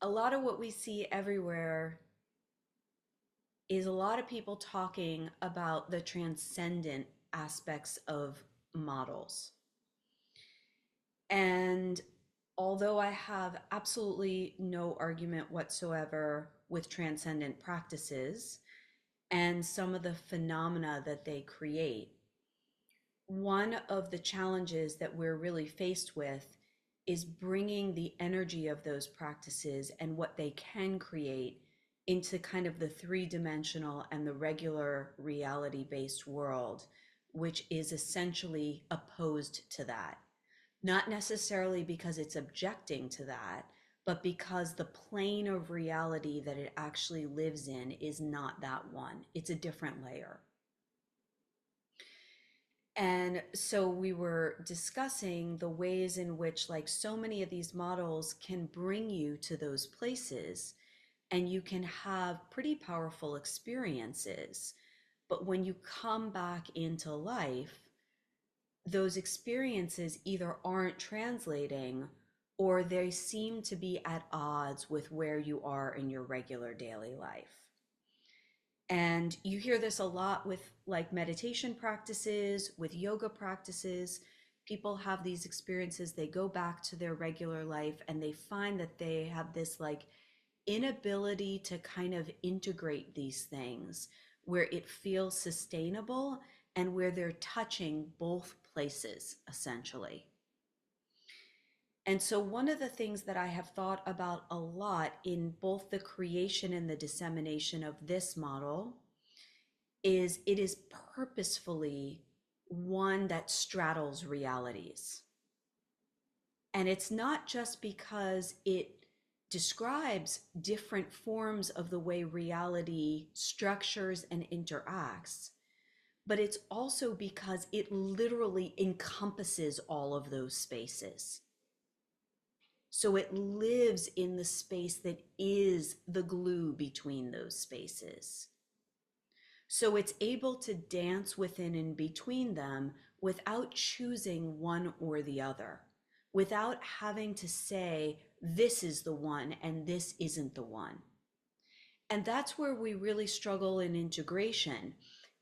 A lot of what we see everywhere is a lot of people talking about the transcendent aspects of models. And although I have absolutely no argument whatsoever with transcendent practices and some of the phenomena that they create, one of the challenges that we're really faced with is bringing the energy of those practices and what they can create into kind of the three-dimensional and the regular reality-based world, which is essentially opposed to that. Not necessarily because it's objecting to that, but because the plane of reality that it actually lives in is not that one. It's a different layer. And so we were discussing the ways in which, like, so many of these models can bring you to those places and you can have pretty powerful experiences. But when you come back into life, those experiences either aren't translating or they seem to be at odds with where you are in your regular daily life. And you hear this a lot with like meditation practices, with yoga practices. People have these experiences, they go back to their regular life and they find that they have this like inability to kind of integrate these things where it feels sustainable and where they're touching both places essentially. And so one of the things that I have thought about a lot in both the creation and the dissemination of this model is it is purposefully one that straddles realities. And it's not just because it describes different forms of the way reality structures and interacts, but it's also because it literally encompasses all of those spaces. So it lives in the space that is the glue between those spaces. So it's able to dance within and between them without choosing one or the other, without having to say, this is the one and this isn't the one. And that's where we really struggle in integration,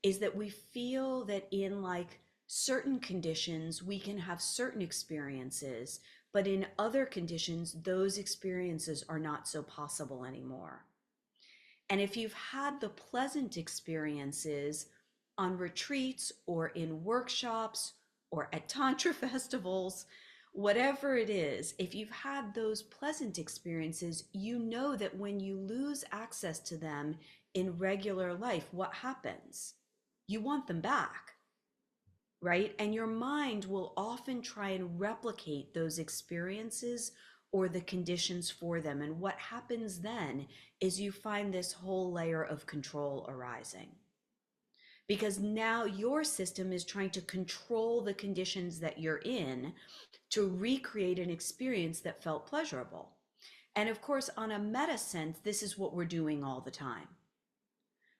is that we feel that in like certain conditions, we can have certain experiences, but in other conditions, those experiences are not so possible anymore. And if you've had the pleasant experiences on retreats or in workshops or at Tantra festivals, whatever it is, if you've had those pleasant experiences, you know that when you lose access to them in regular life, what happens? You want them back, right? And your mind will often try and replicate those experiences or the conditions for them. And what happens then is you find this whole layer of control arising. Because now your system is trying to control the conditions that you're in to recreate an experience that felt pleasurable. And of course, on a meta sense, this is what we're doing all the time.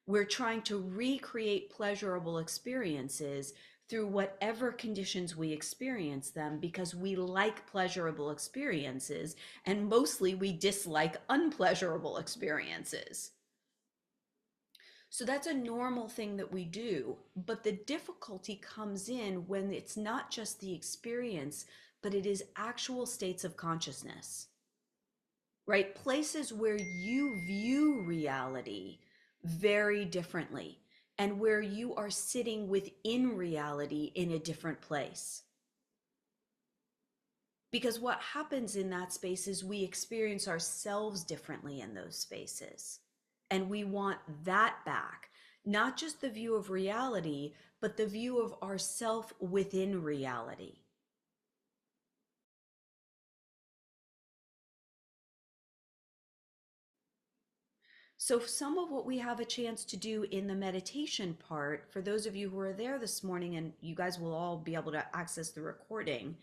We're trying to recreate pleasurable experiences through whatever conditions we experience them because we like pleasurable experiences and mostly we dislike unpleasurable experiences. So that's a normal thing that we do, but the difficulty comes in when it's not just the experience, but it is actual states of consciousness, right? Places where you view reality very differently and where you are sitting within reality in a different place. Because what happens in that space is we experience ourselves differently in those spaces. And we want that back, not just the view of reality, but the view of ourself within reality. So some of what we have a chance to do in the meditation part, for those of you who are there this morning, and you guys will all be able to access the recording,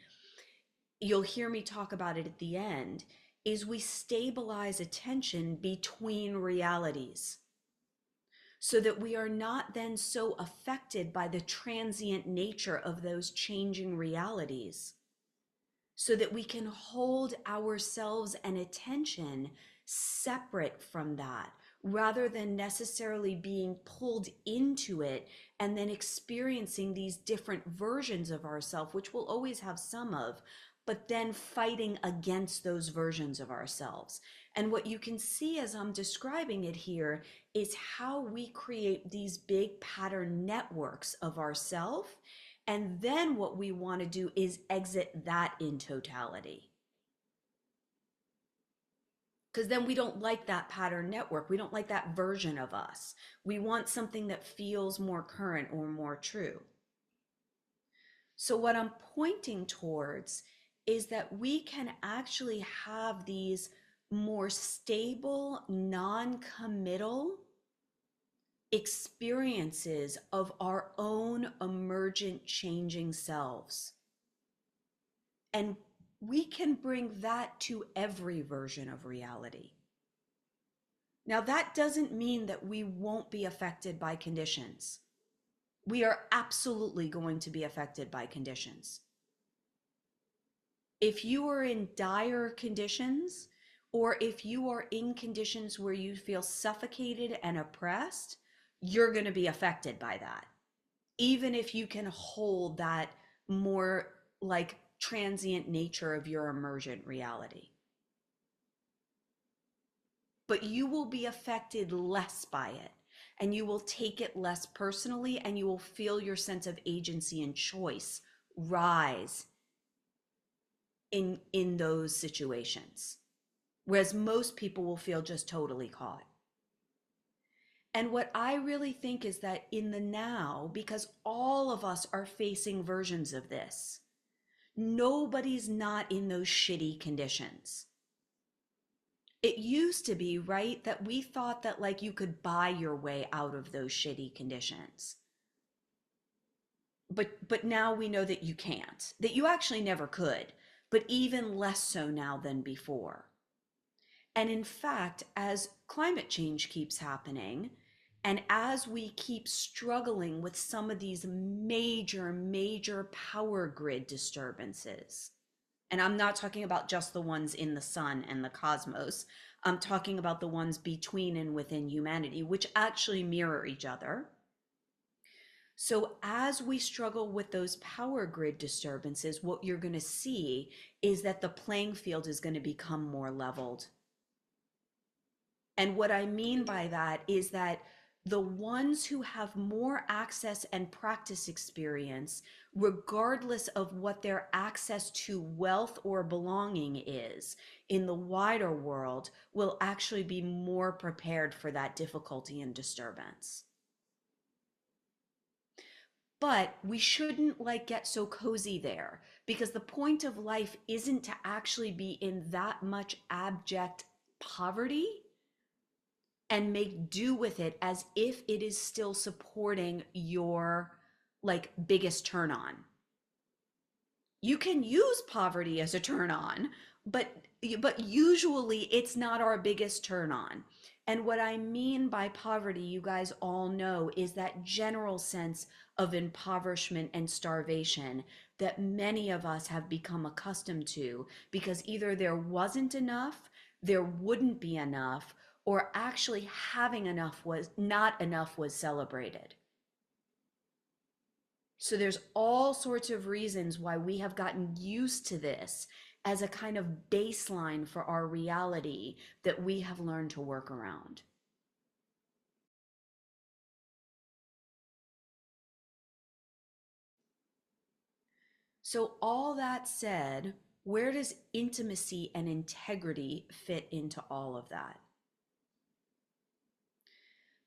you'll hear me talk about it at the end, is we stabilize attention between realities so that we are not then so affected by the transient nature of those changing realities, so that we can hold ourselves and attention separate from that, rather than necessarily being pulled into it and then experiencing these different versions of ourselves, which we'll always have some of, but then fighting against those versions of ourselves. And what you can see as I'm describing it here is how we create these big pattern networks of ourself. And then what we want to do is exit that in totality. Because then we don't like that pattern network. We don't like that version of us. We want something that feels more current or more true. So, what I'm pointing towards is that we can actually have these more stable, non committal experiences of our own emergent, changing selves. And we can bring that to every version of reality. Now, that doesn't mean that we won't be affected by conditions. We are absolutely going to be affected by conditions. If you are in dire conditions, or if you are in conditions where you feel suffocated and oppressed, you're going to be affected by that. Even if you can hold that more like transient nature of your emergent reality. But you will be affected less by it, and you will take it less personally, and you will feel your sense of agency and choice rise in those situations, whereas most people will feel just totally caught. And what I really think is that in the now, because all of us are facing versions of this, nobody's not in those shitty conditions. It used to be, right, that we thought that like you could buy your way out of those shitty conditions. But now we know that you can't, that you actually never could, but even less so now than before. And in fact, as climate change keeps happening, and as we keep struggling with some of these major power grid disturbances, and I'm not talking about just the ones in the sun and the cosmos, I'm talking about the ones between and within humanity, which actually mirror each other. So as we struggle with those power grid disturbances, what you're going to see is that the playing field is going to become more leveled. And what I mean by that is that the ones who have more access and practice experience, regardless of what their access to wealth or belonging is in the wider world, will actually be more prepared for that difficulty and disturbance. But we shouldn't like get so cozy there, because the point of life isn't to actually be in that much abject poverty and make do with it as if it is still supporting your like biggest turn on. You can use poverty as a turn on, but usually it's not our biggest turn on. And what I mean by poverty, you guys all know, is that general sense of impoverishment and starvation that many of us have become accustomed to, because either there wasn't enough, there wouldn't be enough, or actually having enough was not enough was celebrated. So there's all sorts of reasons why we have gotten used to this as a kind of baseline for our reality that we have learned to work around. So all that said, where does intimacy and integrity fit into all of that?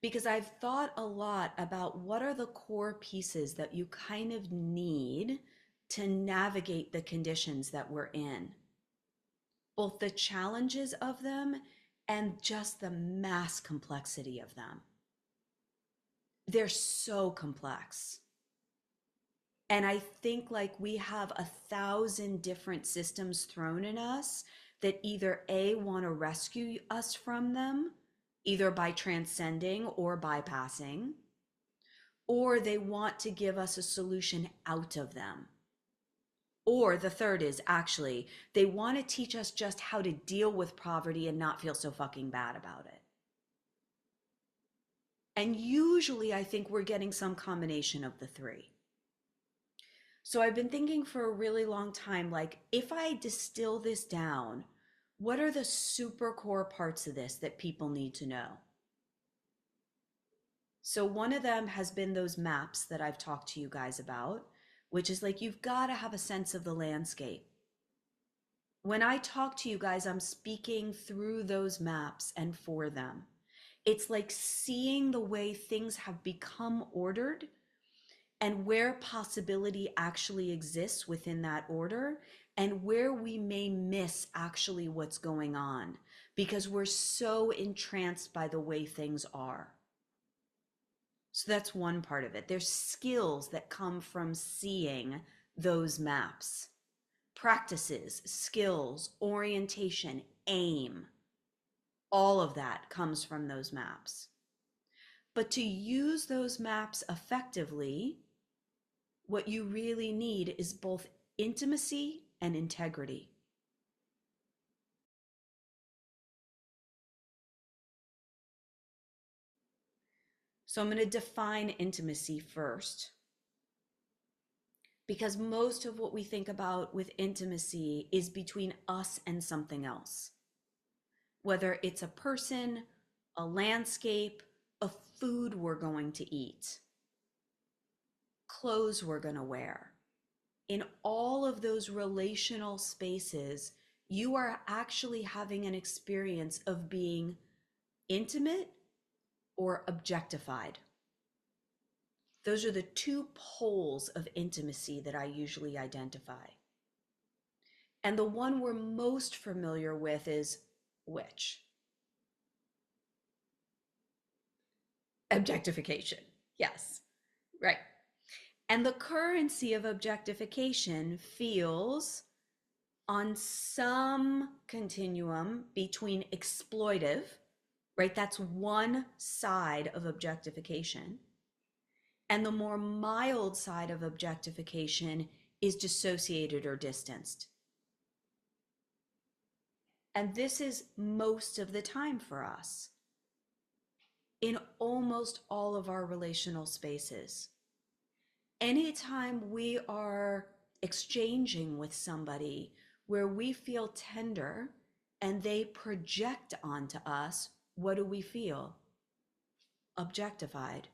Because I've thought a lot about what are the core pieces that you kind of need to navigate the conditions that we're in, both the challenges of them and just the mass complexity of them. They're so complex. And I think like we have 1,000 different systems thrown in us that either A, want to rescue us from them, either by transcending or bypassing, or they want to give us a solution out of them, Or the third is actually, they want to teach us just how to deal with poverty and not feel so fucking bad about it. And usually I think we're getting some combination of the three. So I've been thinking for a really long time, like, if I distill this down, what are the super core parts of this that people need to know? So one of them has been those maps that I've talked to you guys about, which is like, you've got to have a sense of the landscape. When I talk to you guys, I'm speaking through those maps and for them. It's like seeing the way things have become ordered and where possibility actually exists within that order and where we may miss actually what's going on because we're so entranced by the way things are. So that's one part of it. There's skills that come from seeing those maps, practices, skills, orientation, aim. All of that comes from those maps. But to use those maps effectively, what you really need is both intimacy and integrity. So I'm going to define intimacy first, because most of what we think about with intimacy is between us and something else. Whether it's a person, a landscape, a food we're going to eat, clothes we're going to wear. In all of those relational spaces, you are actually having an experience of being intimate or objectified. Those are the two poles of intimacy that I usually identify. And the one we're most familiar with is which? Objectification. Yes, right. And the currency of objectification feels on some continuum between exploitive, right? That's one side of objectification. And the more mild side of objectification is dissociated or distanced. And this is most of the time for us in almost all of our relational spaces. Anytime we are exchanging with somebody where we feel tender and they project onto us, what do we feel? Objectified.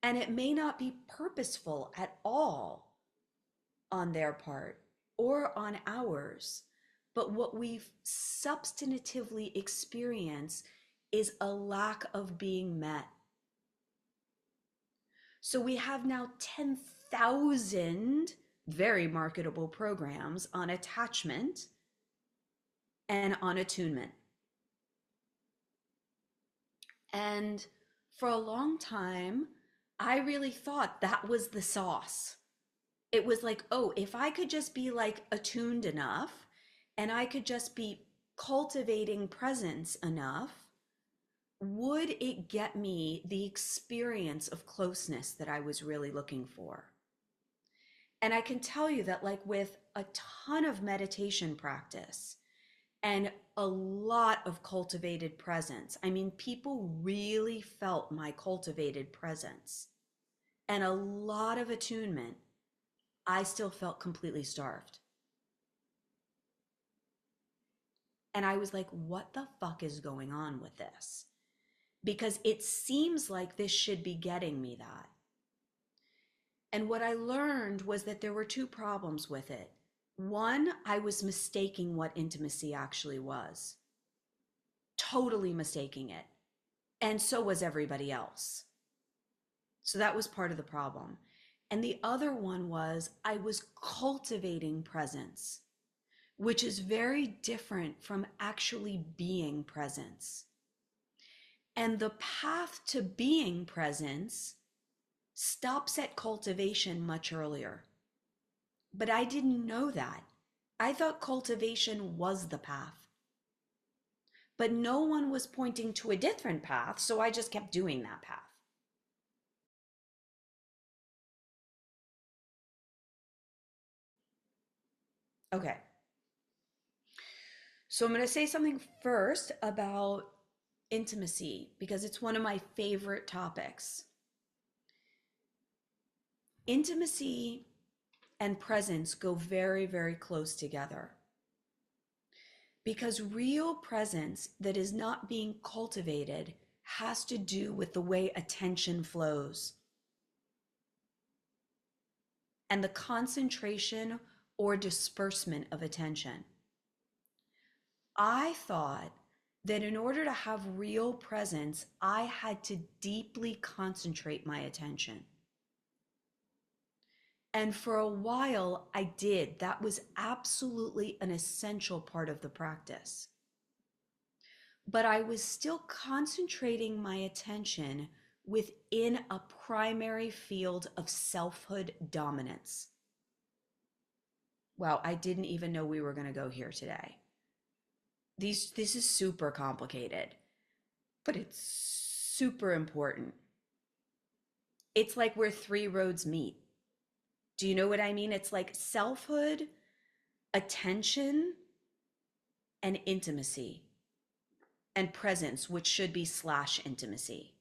And it may not be purposeful at all on their part or on ours, but what we substantively experience is a lack of being met. So we have now 10,000 very marketable programs on attachment and on attunement. And for a long time, I really thought that was the sauce. It was like, oh, if I could just be like attuned enough and I could just be cultivating presence enough, would it get me the experience of closeness that I was really looking for? And I can tell you that, like, with a ton of meditation practice and a lot of cultivated presence, I mean, people really felt my cultivated presence and a lot of attunement, I still felt completely starved. And I was like, what the fuck is going on with this? Because it seems like this should be getting me that. And what I learned was that there were two problems with it. One, I was mistaking what intimacy actually was, totally mistaking it. And so was everybody else. So that was part of the problem. And the other one was I was cultivating presence, which is very different from actually being presence. And the path to being presence stops at cultivation much earlier. But I didn't know that. I thought cultivation was the path. But no one was pointing to a different path, so I just kept doing that path. Okay. So I'm going to say something first about intimacy because it's one of my favorite topics. Intimacy and presence go very, very close together because real presence that is not being cultivated has to do with the way attention flows and the concentration or disbursement of attention. I thought that in order to have real presence, I had to deeply concentrate my attention. And for a while, I did. That was absolutely an essential part of the practice. But I was still concentrating my attention within a primary field of selfhood dominance. Wow, I didn't even know we were going to go here today. This is super complicated, but it's super important. It's like where three roads meet. Do you know what I mean? It's like selfhood, attention, and intimacy, and presence, which should be slash intimacy.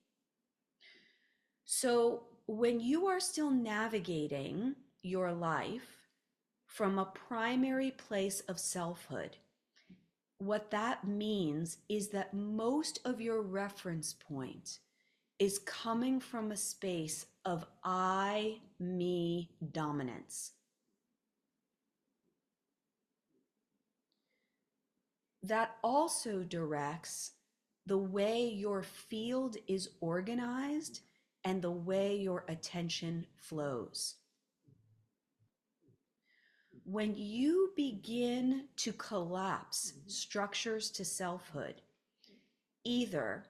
So when you are still navigating your life from a primary place of selfhood, what that means is that most of your reference point is coming from a space of I, me dominance. That also directs the way your field is organized and the way your attention flows. When you begin to collapse structures to selfhood, either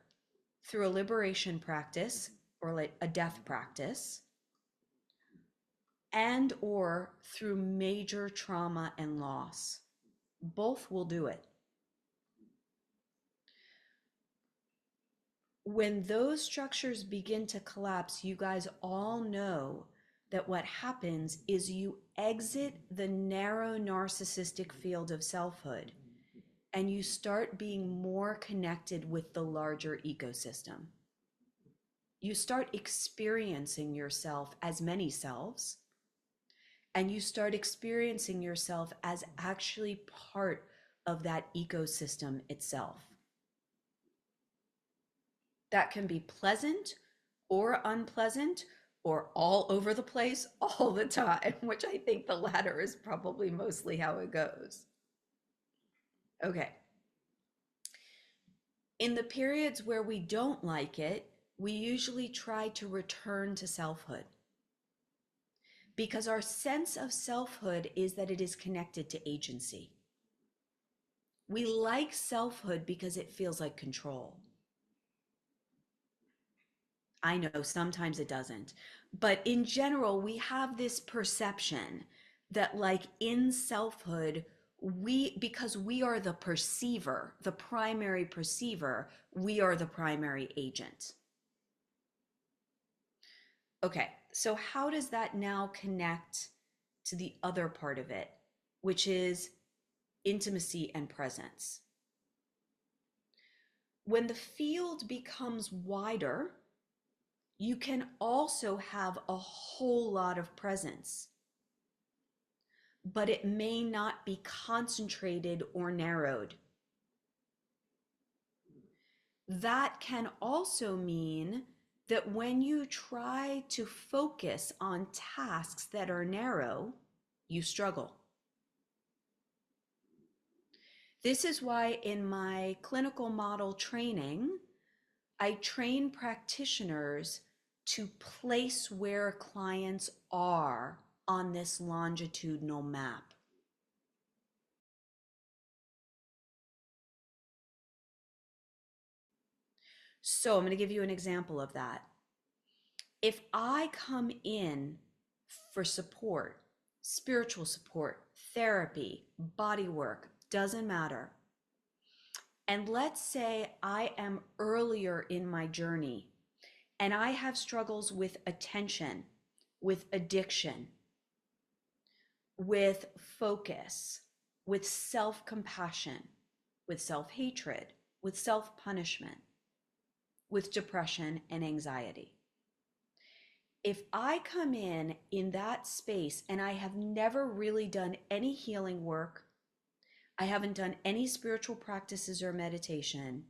through a liberation practice or like a death practice, and or through major trauma and loss, both will do it. When those structures begin to collapse, you guys all know that what happens is you exit the narrow narcissistic field of selfhood and you start being more connected with the larger ecosystem. You start experiencing yourself as many selves, and you start experiencing yourself as actually part of that ecosystem itself. That can be pleasant or unpleasant or all over the place all the time, which I think the latter is probably mostly how it goes. Okay. In the periods where we don't like it, we usually try to return to selfhood because our sense of selfhood is that it is connected to agency. We like selfhood because it feels like control. I know sometimes it doesn't, but in general, we have this perception that, like in selfhood, because we are the perceiver, the primary perceiver, we are the primary agent. Okay, so how does that now connect to the other part of it, which is intimacy and presence? When the field becomes wider, you can also have a whole lot of presence, but it may not be concentrated or narrowed. That can also mean that when you try to focus on tasks that are narrow, you struggle. This is why in my clinical model training, I train practitioners to place where clients are on this longitudinal map. So I'm going to give you an example of that. If I come in for support, spiritual support, therapy, body work, doesn't matter. And let's say I am earlier in my journey and I have struggles with attention, with addiction, with focus, with self-compassion, with self-hatred, with self-punishment, with depression and anxiety. If I come in that space and I have never really done any healing work, I haven't done any spiritual practices or meditation,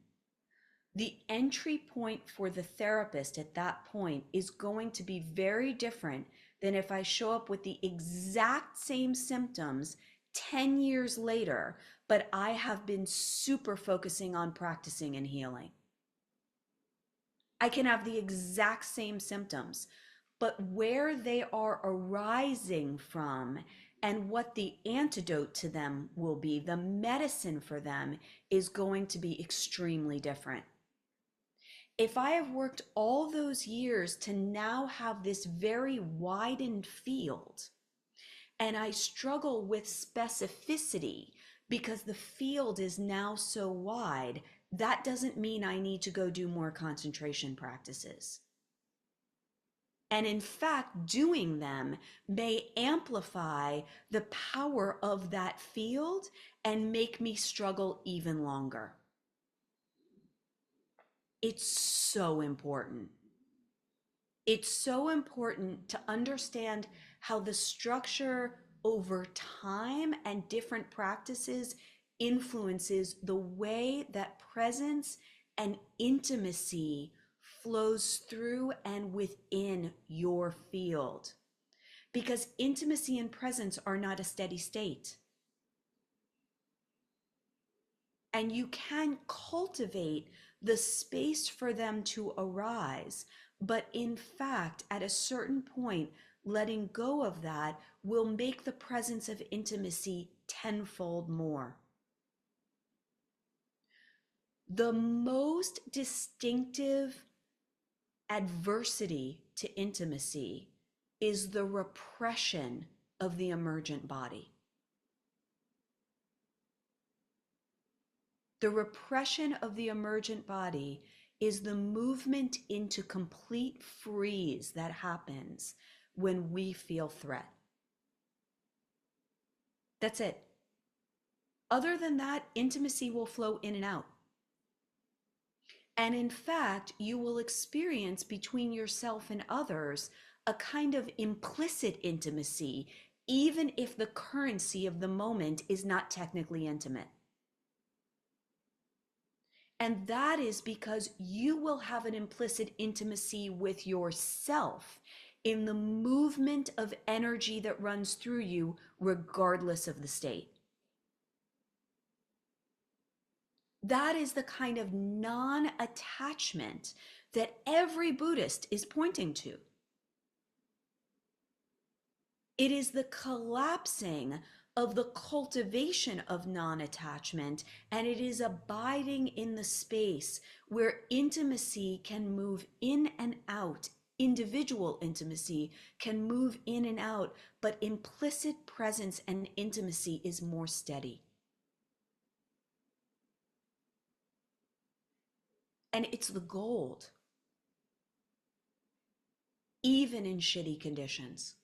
the entry point for the therapist at that point is going to be very different than if I show up with the exact same symptoms 10 years later, but I have been super focusing on practicing and healing. I can have the exact same symptoms, but where they are arising from and what the antidote to them will be, the medicine for them, is going to be extremely different. If I have worked all those years to now have this very widened field, and I struggle with specificity because the field is now so wide, that doesn't mean I need to go do more concentration practices. And in fact, doing them may amplify the power of that field and make me struggle even longer. It's so important. It's so important to understand how the structure over time and different practices influences the way that presence and intimacy flows through and within your field. Because intimacy and presence are not a steady state. And you can cultivate the space for them to arise. But in fact, at a certain point, letting go of that will make the presence of intimacy tenfold more. The most distinctive adversity to intimacy is the repression of the emergent body. The repression of the emergent body is the movement into complete freeze that happens when we feel threat. That's it. Other than that, intimacy will flow in and out. And in fact, you will experience between yourself and others a kind of implicit intimacy, even if the currency of the moment is not technically intimate. And that is because you will have an implicit intimacy with yourself in the movement of energy that runs through you, regardless of the state. That is the kind of non-attachment that every Buddhist is pointing to. It is the collapsing of the cultivation of non-attachment, and it is abiding in the space where intimacy can move in and out. Individual intimacy can move in and out, but implicit presence and intimacy is more steady. And it's the gold, even in shitty conditions.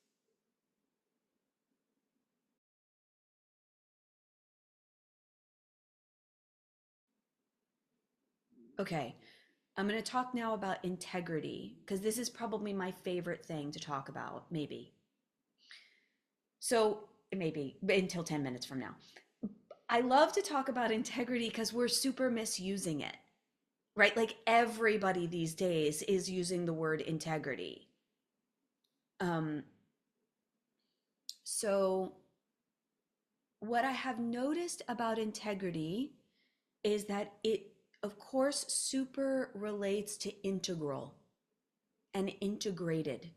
Okay, I'm going to talk now about integrity because this is probably my favorite thing to talk about, maybe. So, maybe until 10 minutes from now. I love to talk about integrity because we're super misusing it, right? Like everybody these days is using the word integrity. Um, so, what I have noticed about integrity is that it, of course, super relates to integral and integrated.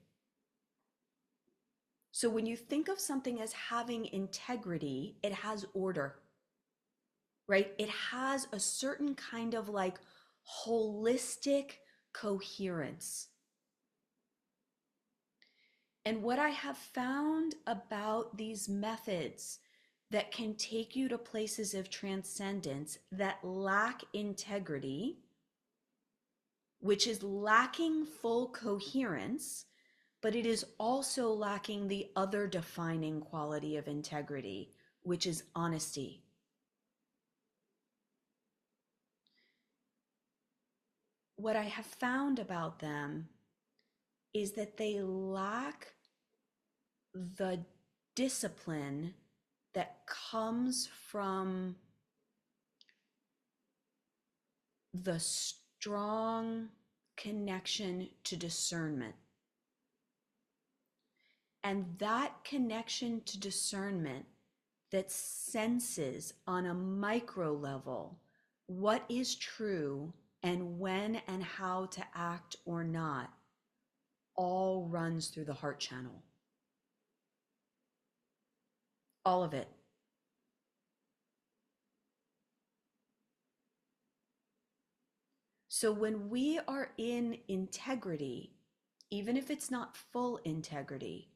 So when you think of something as having integrity, it has order, right? It has a certain kind of like holistic coherence. And what I have found about these methods that can take you to places of transcendence that lack integrity, which is lacking full coherence, but it is also lacking the other defining quality of integrity, which is honesty. What I have found about them is that they lack the discipline that comes from the strong connection to discernment. And that connection to discernment that senses on a micro level what is true and when and how to act or not all runs through the heart channel. All of it. So when we are in integrity, even if it's not full integrity,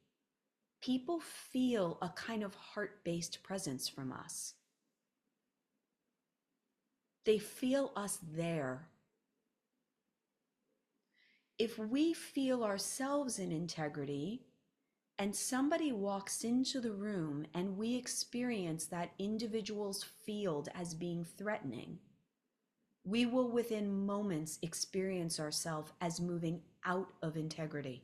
people feel a kind of heart-based presence from us. They feel us there. If we feel ourselves in integrity and somebody walks into the room and we experience that individual's field as being threatening, we will within moments experience ourselves as moving out of integrity.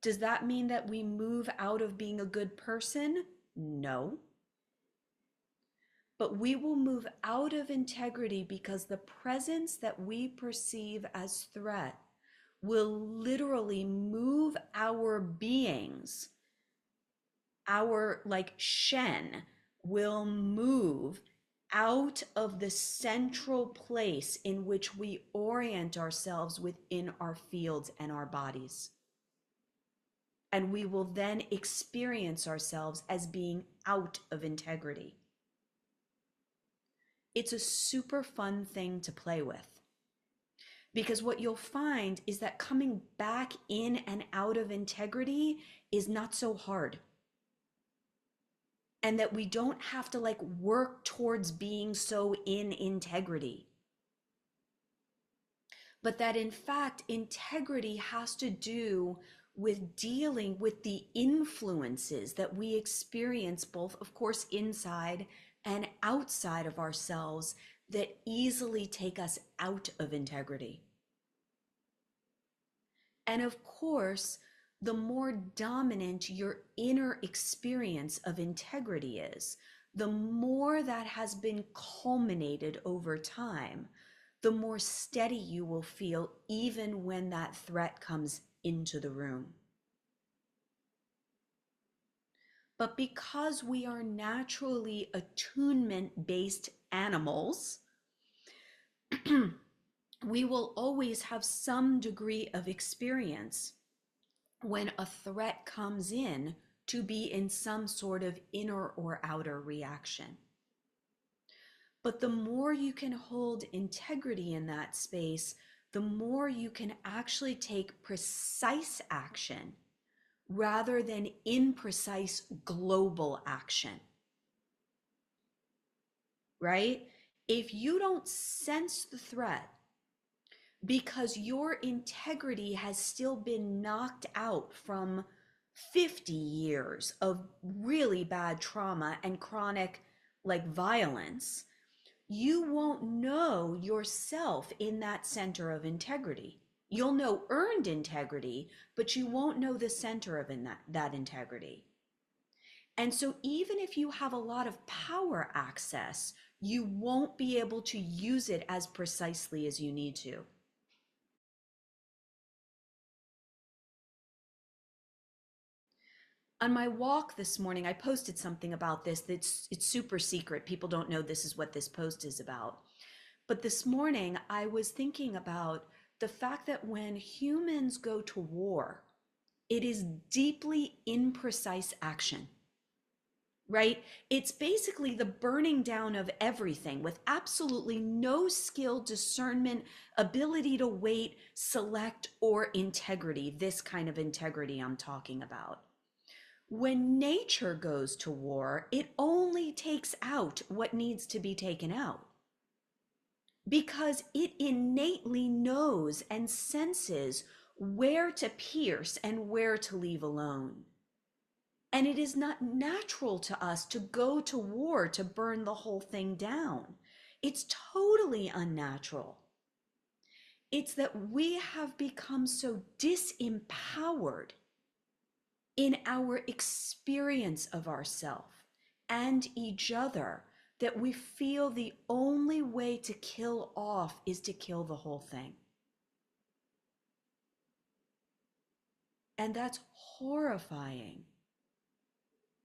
Does that mean that we move out of being a good person? No. But we will move out of integrity because the presence that we perceive as threat will literally move our beings. Our Shen will move out of the central place in which we orient ourselves within our fields and our bodies. And we will then experience ourselves as being out of integrity. It's a super fun thing to play with. Because what you'll find is that coming back in and out of integrity is not so hard. And that we don't have to work towards being so in integrity. But that in fact, integrity has to do with dealing with the influences that we experience, both, of course, inside and outside of ourselves, that easily take us out of integrity. And of course, the more dominant your inner experience of integrity is, the more that has been culminated over time, the more steady you will feel even when that threat comes into the room. But because we are naturally attunement-based animals, we will always have some degree of experience when a threat comes in to be in some sort of inner or outer reaction. But the more you can hold integrity in that space, the more you can actually take precise action rather than imprecise global action. Right? If you don't sense the threat because your integrity has still been knocked out from 50 years of really bad trauma and chronic violence, you won't know yourself in that center of integrity. You'll know earned integrity, but you won't know the center of that integrity. And so even if you have a lot of power access, you won't be able to use it as precisely as you need to. On my walk this morning, I posted something about this it's super secret. People don't know this is what this post is about. But this morning, I was thinking about the fact that when humans go to war, it is deeply imprecise action, right? It's basically the burning down of everything with absolutely no skill, discernment, ability to wait, select, or integrity, this kind of integrity I'm talking about. When nature goes to war, it only takes out what needs to be taken out because it innately knows and senses where to pierce and where to leave alone. And it is not natural to us to go to war to burn the whole thing down. It's totally unnatural. It's that we have become so disempowered in our experience of ourselves and each other that we feel the only way to kill off is to kill the whole thing. And that's horrifying.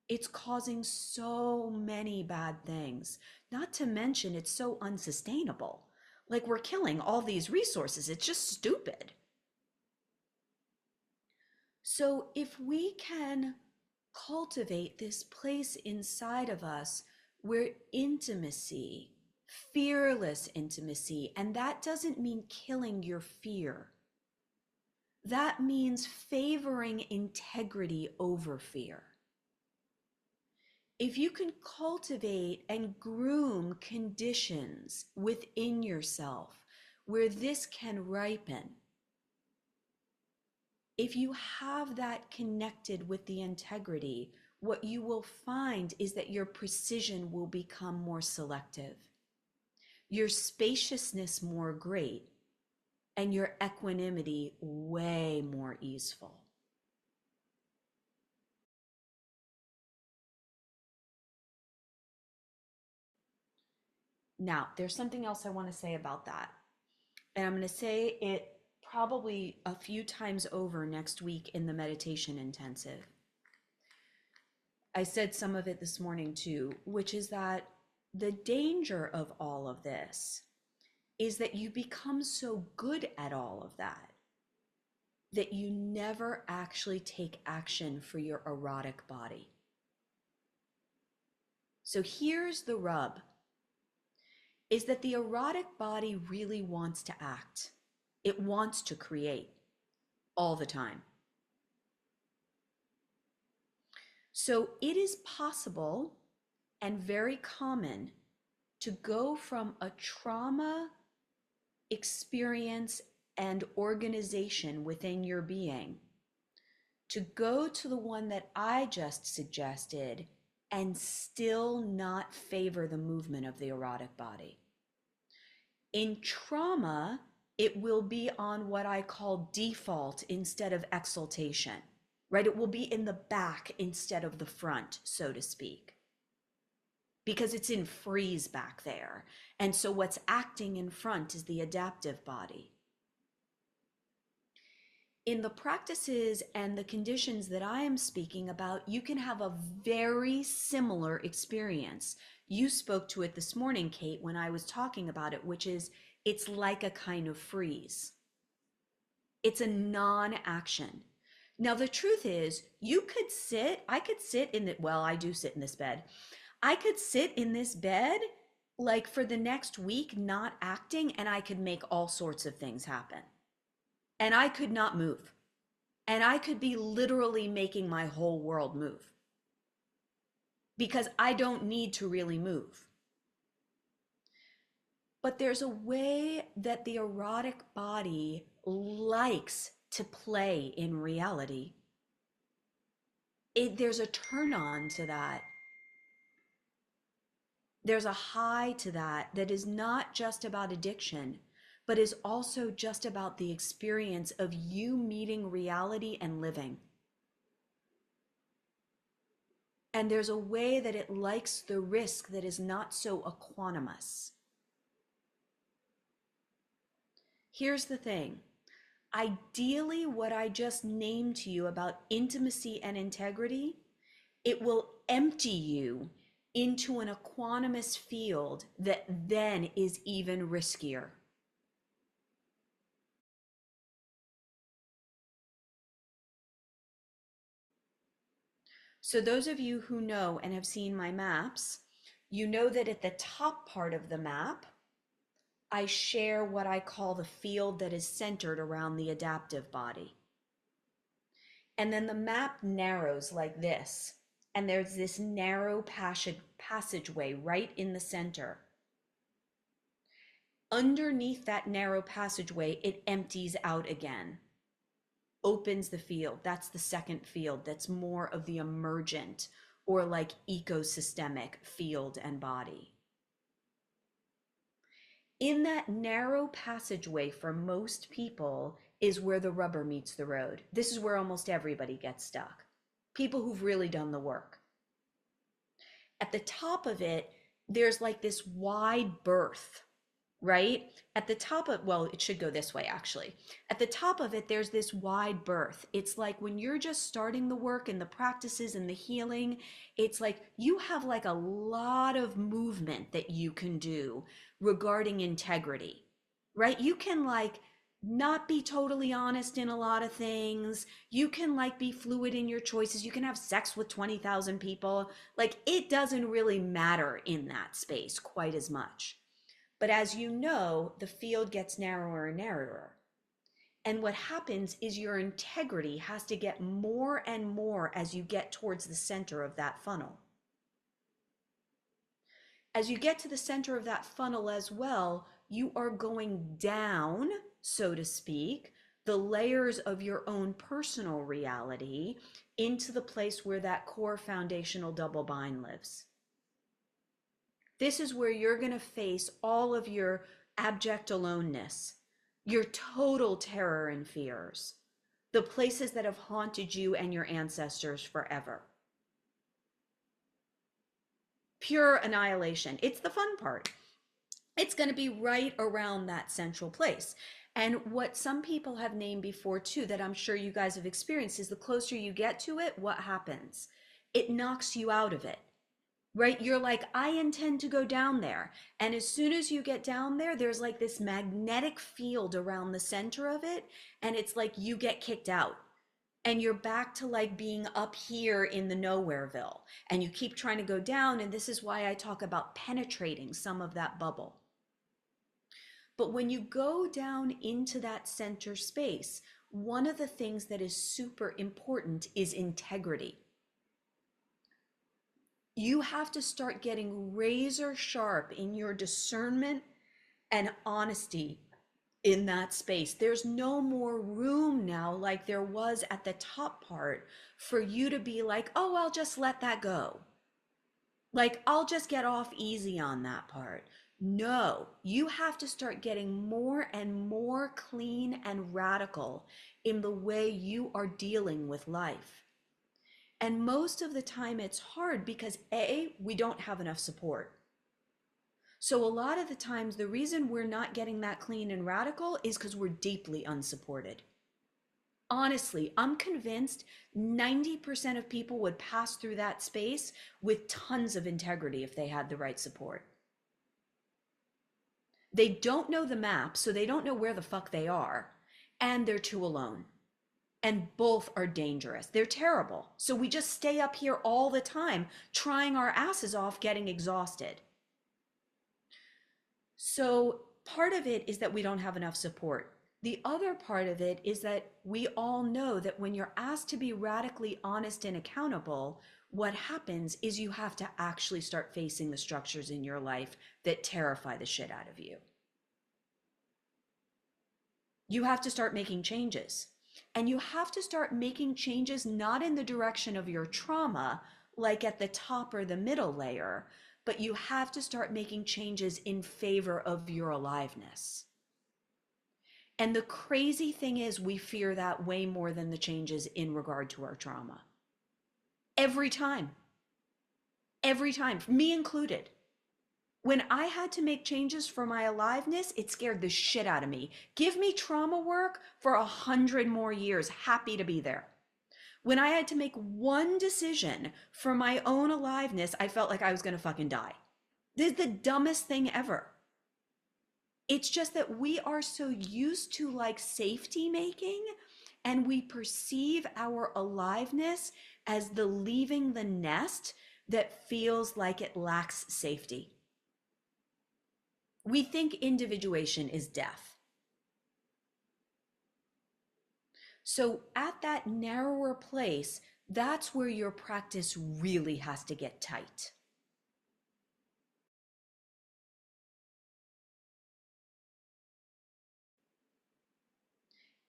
It's causing so many bad things, not to mention it's so unsustainable. Like we're killing all these resources, it's just stupid. So if we can cultivate this place inside of us where intimacy, fearless intimacy, and that doesn't mean killing your fear. That means favoring integrity over fear. If you can cultivate and groom conditions within yourself where this can ripen, if you have that connected with the integrity, what you will find is that your precision will become more selective, your spaciousness more great, and your equanimity way more easeful. Now, there's something else I want to say about that. And I'm going to say it probably a few times over next week in the meditation intensive. I said some of it this morning too, which is that the danger of all of this is that you become so good at all of that that you never actually take action for your erotic body. So here's the rub, is that the erotic body really wants to act. It wants to create all the time. So it is possible and very common to go from a trauma experience and organization within your being to go to the one that I just suggested and still not favor the movement of the erotic body. In trauma, it will be on what I call default instead of exaltation, right? It will be in the back instead of the front, so to speak, because it's in freeze back there. And so what's acting in front is the adaptive body. In the practices and the conditions that I am speaking about, you can have a very similar experience. You spoke to it this morning, Kate, when I was talking about it, which is it's like a kind of freeze. It's a non-action. Now, the truth is, I could sit in the, well, I do sit in this bed. I could sit in this bed like for the next week, not acting, and I could make all sorts of things happen. And I could not move. And I could be literally making my whole world move because I don't need to really move. But there's a way that the erotic body likes to play in reality. There's a turn on to that. There's a high to that that is not just about addiction, but is also just about the experience of you meeting reality and living. And there's a way that it likes the risk that is not so equanimous. Here's the thing. Ideally, what I just named to you about intimacy and integrity, it will empty you into an equanimous field that then is even riskier. So those of you who know and have seen my maps, you know that at the top part of the map, I share what I call the field that is centered around the adaptive body. And then the map narrows like this. And there's this narrow passageway right in the center. Underneath that narrow passageway, it empties out again. opens the field. That's the second field. That's more of the emergent or like ecosystemic field and body. In that narrow passageway for most people is where the rubber meets the road. This is where almost everybody gets stuck. People who've really done the work. At the top of it, there's like this wide berth, right? At the top of, well, it should go this way actually. At the top of it, there's this wide berth. It's like when you're just starting the work and the practices and the healing, it's like you have like a lot of movement that you can do regarding integrity, right? You can like not be totally honest in a lot of things. You can like be fluid in your choices. You can have sex with 20,000 people. Like it doesn't really matter in that space quite as much. But as you know, the field gets narrower and narrower. And what happens is your integrity has to get more and more as you get towards the center of that funnel. As you get to the center of that funnel as well, you are going down, so to speak, the layers of your own personal reality into the place where that core foundational double bind lives. This is where you're going to face all of your abject aloneness, your total terror and fears, the places that have haunted you and your ancestors forever. Pure annihilation. It's the fun part. It's going to be right around that central place. And what some people have named before too, that I'm sure you guys have experienced, is the closer you get to it, what happens? It knocks you out of it. Right? You're like, I intend to go down there. And as soon as you get down there, there's like this magnetic field around the center of it. And it's like you get kicked out. And you're back to like being up here in the nowhereville. And you keep trying to go down. And this is why I talk about penetrating some of that bubble. But when you go down into that center space, one of the things that is super important is integrity. You have to start getting razor sharp in your discernment and honesty in that space. There's no more room now, like there was at the top part, for you to be like, oh, I'll just let that go. Like, I'll just get off easy on that part. No, you have to start getting more and more clean and radical in the way you are dealing with life. And most of the time it's hard because A, we don't have enough support. So a lot of the times the reason we're not getting that clean and radical is because we're deeply unsupported. Honestly, I'm convinced 90% of people would pass through that space with tons of integrity if they had the right support. They don't know the map, so they don't know where the fuck they are, and they're too alone. And both are dangerous. They're terrible. So we just stay up here all the time, trying our asses off, getting exhausted. So part of it is that we don't have enough support. The other part of it is that we all know that when you're asked to be radically honest and accountable, what happens is you have to actually start facing the structures in your life that terrify the shit out of you. You have to start making changes. And you have to start making changes not in the direction of your trauma, like at the top or the middle layer, but you have to start making changes in favor of your aliveness. And the crazy thing is, we fear that way more than the changes in regard to our trauma. Every time. Every time, me included. When I had to make changes for my aliveness, it scared the shit out of me. Give me trauma work for 100 more years. Happy to be there. When I had to make one decision for my own aliveness, I felt like I was going to fucking die. This is the dumbest thing ever. It's just that we are so used to like safety making, and we perceive our aliveness as the leaving the nest that feels like it lacks safety. We think individuation is death. So at that narrower place, that's where your practice really has to get tight.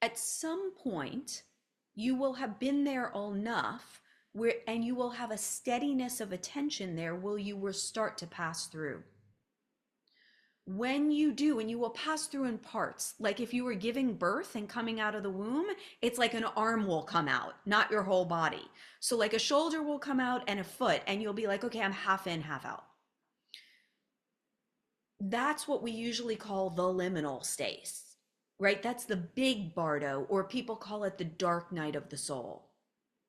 At some point, You will have been there enough where, and you will have a steadiness of attention there where you will start to pass through. When you do, and you will pass through in parts, like if you were giving birth and coming out of the womb, it's like an arm will come out, not your whole body. So like a shoulder will come out and a foot, and you'll be like, okay, I'm half in, half out. That's what we usually call the liminal space, right? That's the big bardo, or people call it the dark night of the soul,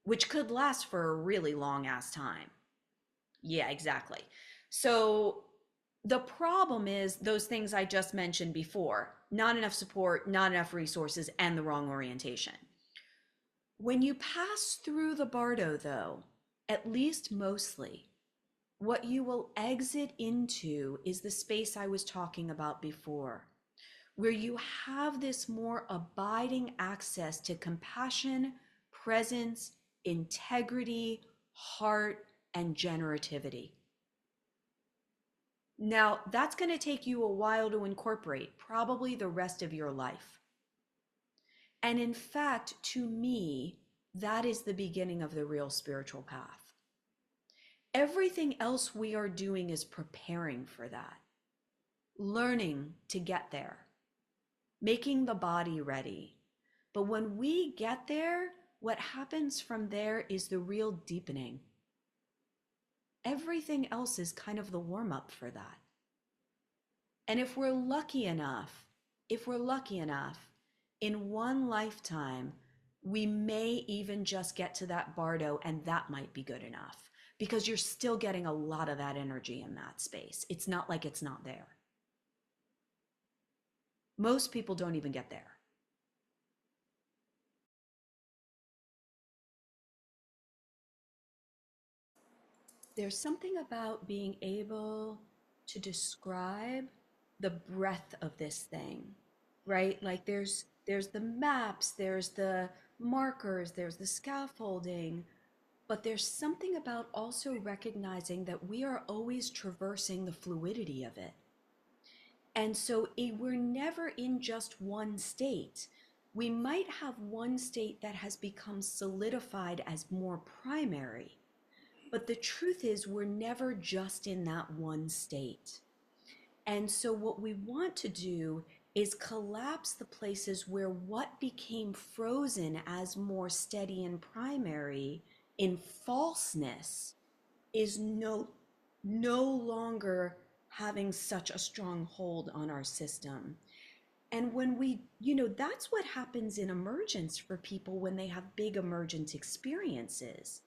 which could last for a really long ass time. Yeah, exactly. So the problem is those things I just mentioned before: not enough support, not enough resources, and the wrong orientation. When you pass through the bardo, though, at least mostly, what you will exit into is the space I was talking about before, where you have this more abiding access to compassion, presence, integrity, heart, and generativity. Now, that's going to take you a while to incorporate, probably the rest of your life. And in fact, to me, that is the beginning of the real spiritual path. Everything else we are doing is preparing for that, learning to get there, making the body ready. But when we get there, what happens from there is the real deepening. Everything else is kind of the warm up for that. And if we're lucky enough, in one lifetime, we may even just get to that bardo, and that might be good enough because you're still getting a lot of that energy in that space. It's not like it's not there. Most people don't even get there. There's something about being able to describe the breadth of this thing, right? Like there's the maps, there's the markers, there's the scaffolding, but there's something about also recognizing that we are always traversing the fluidity of it. And so we're never in just one state. We might have one state that has become solidified as more primary, but the truth is, we're never just in that one state. And so, what we want to do is collapse the places where what became frozen as more steady and primary in falseness is no longer having such a strong hold on our system. And when we, that's what happens in emergence for people when they have big emergent experiences,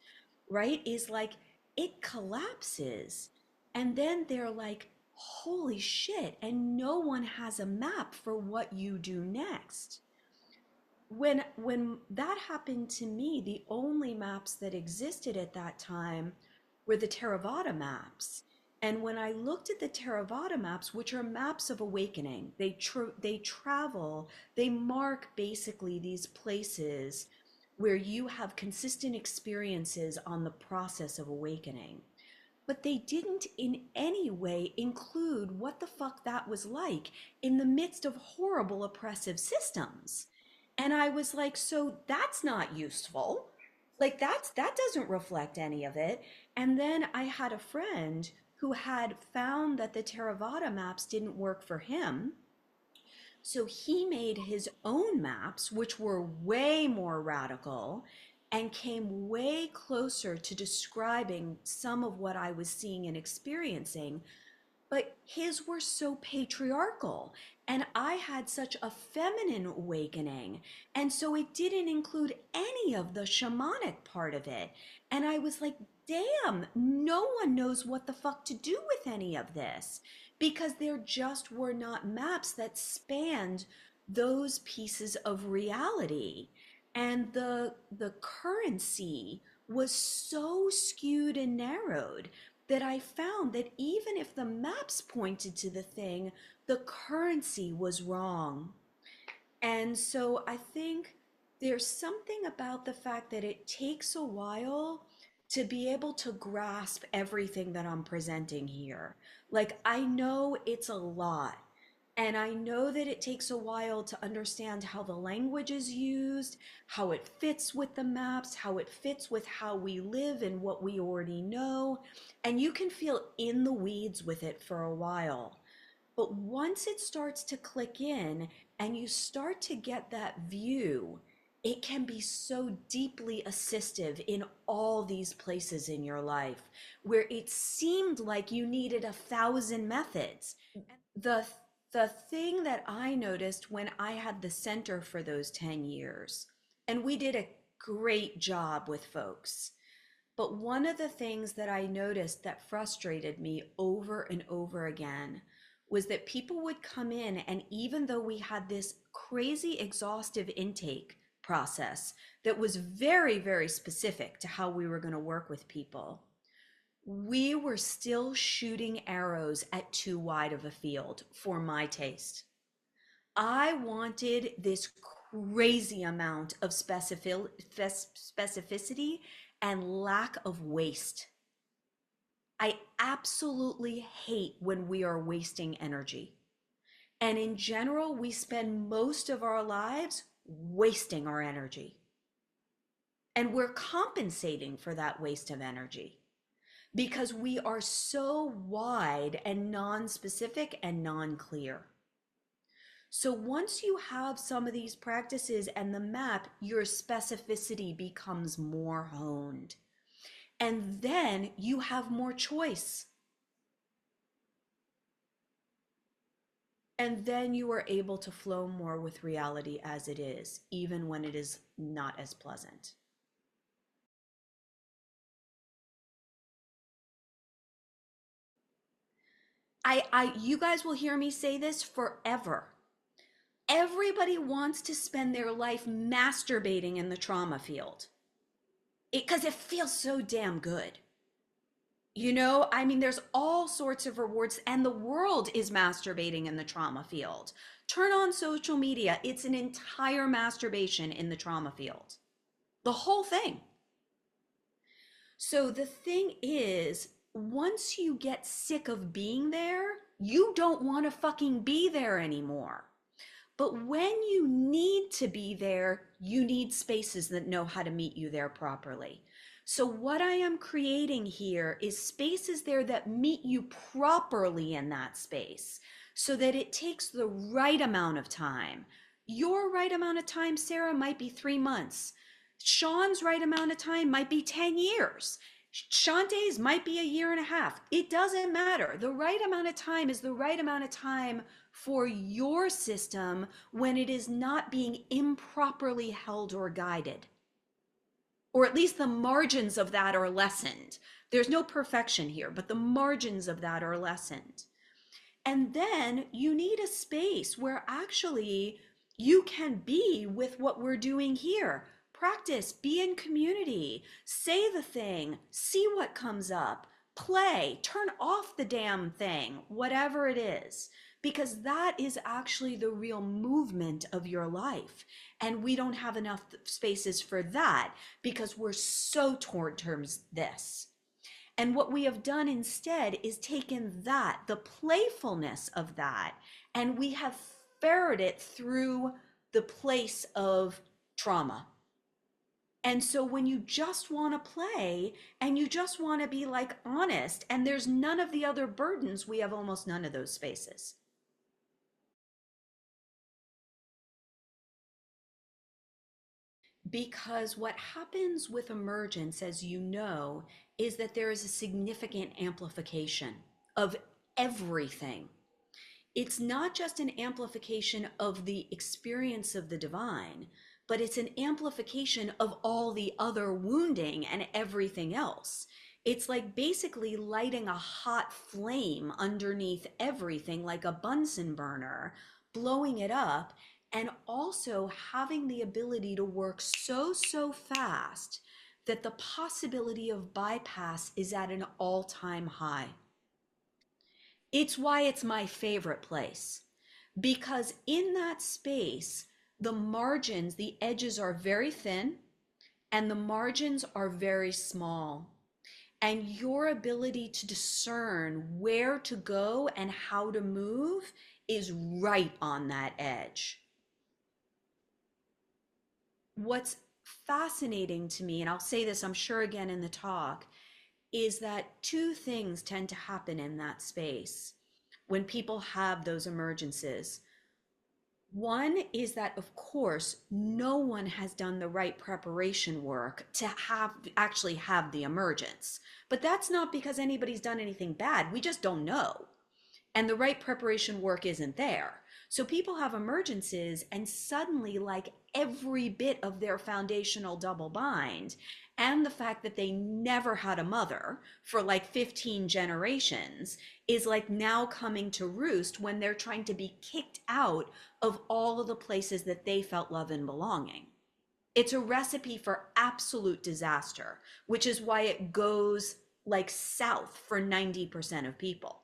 right? Is like it collapses. And then they're like, holy shit. And no one has a map for what you do next. When that happened to me, the only maps that existed at that time were the Theravada maps. And when I looked at the Theravada maps, which are maps of awakening, they travel, they mark basically these places where you have consistent experiences on the process of awakening. But they didn't in any way include what the fuck that was like in the midst of horrible oppressive systems. And I was like, so that's not useful. Like that doesn't reflect any of it. And then I had a friend who had found that the Theravada maps didn't work for him. So he made his own maps, which were way more radical and came way closer to describing some of what I was seeing and experiencing. But his were so patriarchal, and I had such a feminine awakening. And so it didn't include any of the shamanic part of it. And I was like, damn, no one knows what the fuck to do with any of this because there just were not maps that spanned those pieces of reality. And the currency was so skewed and narrowed that I found that even if the maps pointed to the thing, the currency was wrong. And so I think there's something about the fact that it takes a while to be able to grasp everything that I'm presenting here. Like, I know it's a lot. And I know that it takes a while to understand how the language is used, how it fits with the maps, how it fits with how we live and what we already know. And you can feel in the weeds with it for a while. But once it starts to click in and you start to get that view, it can be so deeply assistive in all these places in your life where it seemed like you needed 1,000 methods. The the thing that I noticed when I had the center for those 10 years, and we did a great job with folks, but one of the things that I noticed that frustrated me over and over again was that people would come in, and even though we had this crazy exhaustive intake process that was very, very specific to how we were going to work with people, we were still shooting arrows at too wide of a field for my taste. I wanted this crazy amount of specificity and lack of waste. I absolutely hate when we are wasting energy. And in general, we spend most of our lives wasting our energy. And we're compensating for that waste of energy because we are so wide and non-specific and non-clear. So once you have some of these practices and the map, your specificity becomes more honed. And then you have more choice. And then you are able to flow more with reality as it is, even when it is not as pleasant. You guys will hear me say this forever. Everybody wants to spend their life masturbating in the trauma field because it feels so damn good. You know, I mean, there's all sorts of rewards, and the world is masturbating in the trauma field. Turn on social media, it's an entire masturbation in the trauma field. The whole thing. So the thing is, once you get sick of being there, you don't want to fucking be there anymore. But when you need to be there, you need spaces that know how to meet you there properly. So what I am creating here is spaces there that meet you properly in that space so that it takes the right amount of time. Your right amount of time, Sarah, might be 3 months. Sean's right amount of time might be 10 years. Shantae's might be a year and a half. It doesn't matter. The right amount of time is the right amount of time for your system when it is not being improperly held or guided. Or at least the margins of that are lessened. There's no perfection here, but the margins of that are lessened. And then you need a space where actually you can be with what we're doing here. Practice, be in community, say the thing, see what comes up, play, turn off the damn thing, whatever it is, because that is actually the real movement of your life. And we don't have enough spaces for that because we're so toward terms this. And what we have done instead is taken that, the playfulness of that, and we have ferreted it through the place of trauma. And so when you just want to play and you just want to be like honest, and there's none of the other burdens, we have almost none of those spaces. Because what happens with emergence, as you know, is that there is a significant amplification of everything. It's not just an amplification of the experience of the divine, but it's an amplification of all the other wounding and everything else. It's like basically lighting a hot flame underneath everything, like a Bunsen burner, blowing it up, and also having the ability to work so fast that the possibility of bypass is at an all-time high. It's why it's my favorite place, because in that space, the margins, the edges are very thin and the margins are very small. And your ability to discern where to go and how to move is right on that edge. What's fascinating to me, and I'll say this, I'm sure, again in the talk, is that two things tend to happen in that space when people have those emergences. One is that, of course, no one has done the right preparation work to actually have the emergence. But that's not because anybody's done anything bad. We just don't know. And the right preparation work isn't there. So people have emergences, and suddenly, like, every bit of their foundational double bind and the fact that they never had a mother for like 15 generations is like now coming to roost when they're trying to be kicked out of all of the places that they felt love and belonging. It's a recipe for absolute disaster, which is why it goes like south for 90% of people.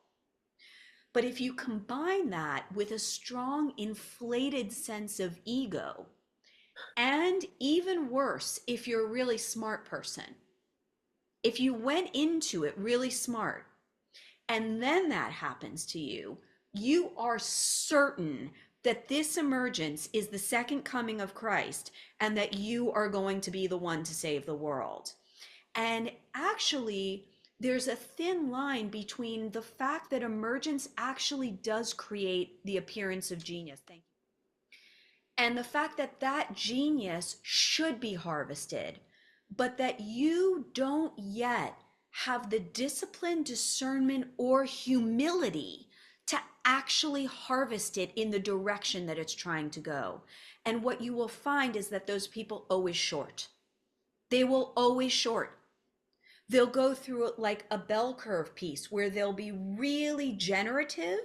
But if you combine that with a strong, inflated sense of ego, and even worse, if you're a really smart person, if you went into it really smart and then that happens to you, you are certain that this emergence is the second coming of Christ and that you are going to be the one to save the world. And actually, there's a thin line between the fact that emergence actually does create the appearance of genius. Thank you. And the fact that that genius should be harvested, but that you don't yet have the discipline, discernment, or humility to actually harvest it in the direction that it's trying to go. And what you will find is that those people always short. They will always short. They'll go through it like a bell curve piece where they'll be really generative.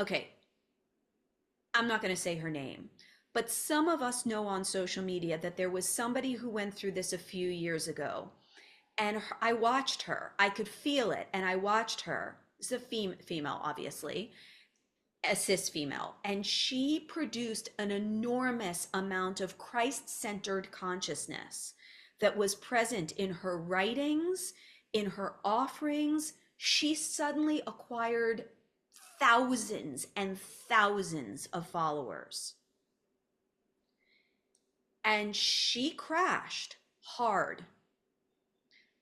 Okay, I'm not going to say her name, but some of us know on social media that there was somebody who went through this a few years ago. And I watched her. I could feel it. And I watched her. It's a female, obviously, a cis female. And she produced an enormous amount of Christ-centered consciousness that was present in her writings, in her offerings. She suddenly acquired thousands and thousands of followers. And she crashed hard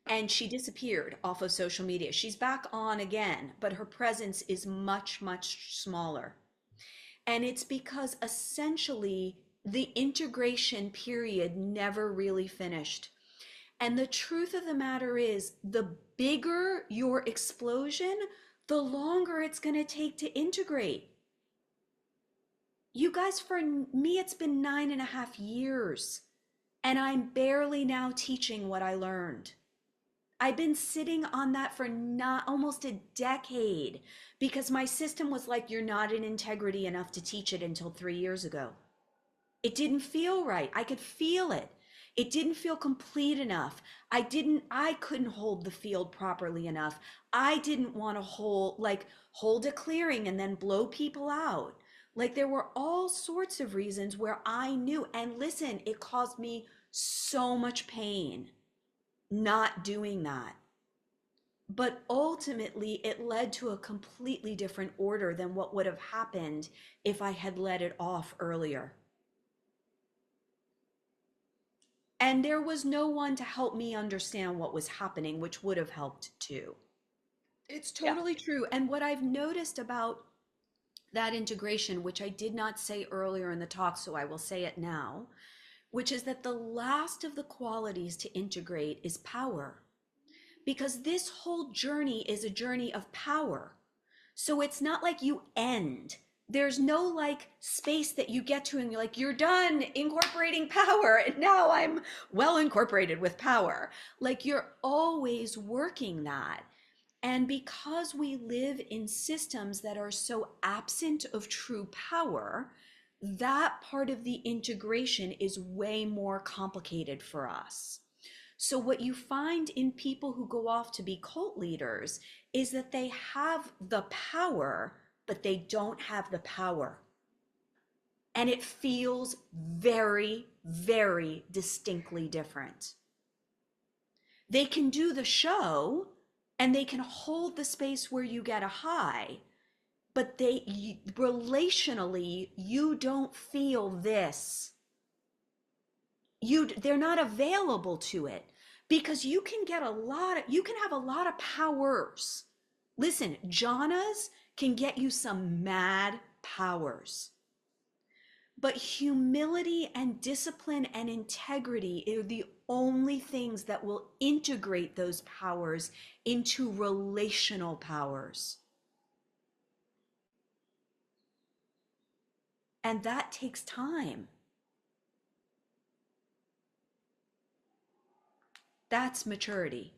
and she disappeared off of social media. She's back on again, but her presence is much, much smaller. And it's because essentially the integration period never really finished. And the truth of the matter is, the bigger your explosion, the longer it's going to take to integrate. You guys, for me, it's been 9.5 years, and I'm barely now teaching what I learned. I've been sitting on that for not almost a decade because my system was like, you're not in integrity enough to teach it until 3 years ago. It didn't feel right. I could feel it. It didn't feel complete enough. I couldn't hold the field properly enough. I didn't want to hold a clearing and then blow people out. Like there were all sorts of reasons where I knew, and listen, it caused me so much pain not doing that. But ultimately, it led to a completely different order than what would have happened if I had let it off earlier. And there was no one to help me understand what was happening, which would have helped too. It's Yeah. totally true. And what I've noticed about that integration, which I did not say earlier in the talk, so I will say it now, which is that the last of the qualities to integrate is power. Because this whole journey is a journey of power. So it's not like you end. There's no like space that you get to and you're like, you're done incorporating power. And now I'm well incorporated with power. Like you're always working that. And because we live in systems that are so absent of true power, that part of the integration is way more complicated for us. So, what you find in people who go off to be cult leaders is that they have the power, but they don't have the power. And it feels very, very distinctly different. They can do the show and they can hold the space where you get a high, but relationally, you don't feel this. They're not available to it because you can have a lot of powers. Listen, jhanas can get you some mad powers. But humility and discipline and integrity are the only things that will integrate those powers into relational powers. And that takes time. That's maturity.